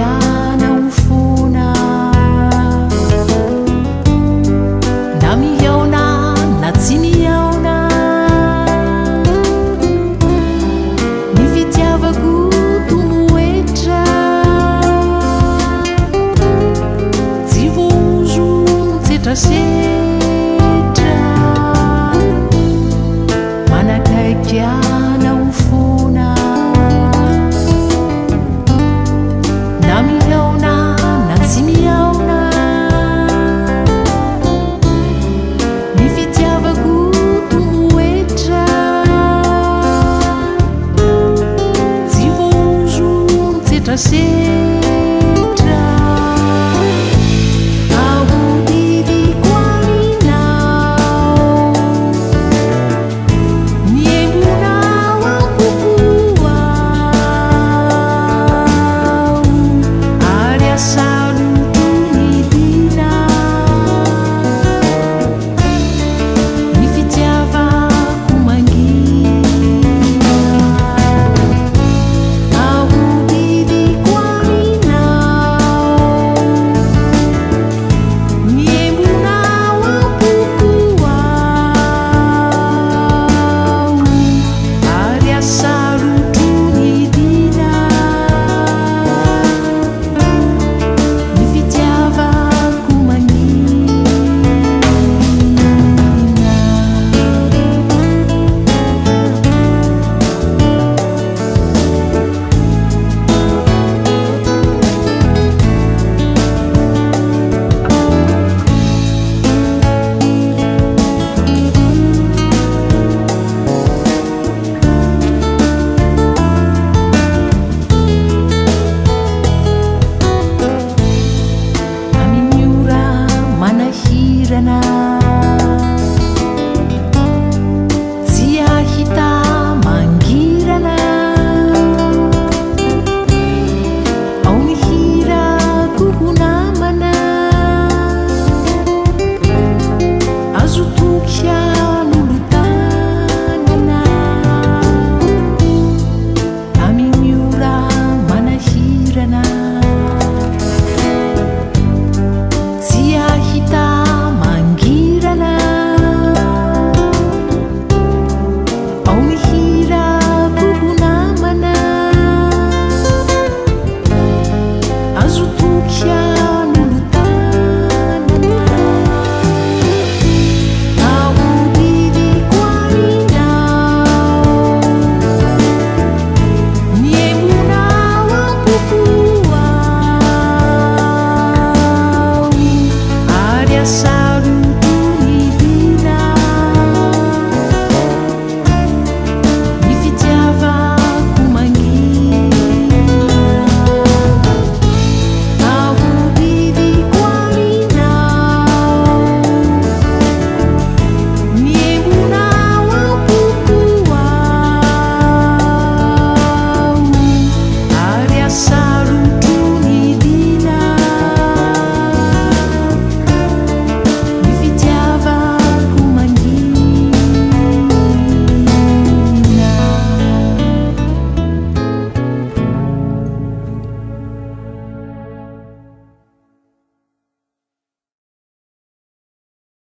ana ufona na miaona na tsy miaona ny fitiavako tomoetra tsy vozo tsetrasetra manakaiky ana ufona na miaona na tsy miaona ny fitiavako tomoetra tsy vozo tsetrasetra ahodidiko aminao niembonao ampokoao ary asaloto nidina ny fitiavako mangina ahodidiko aminao niembonao ampokoao ary asaloto nidina ny fitiavako mangina amin'ny ora manahirana tsy ahita mangirana ao ny hirako ho namana azo toky anolotanana amin'ny ora manahirana tsy ahita mangirana ao ny hirako ho namana azo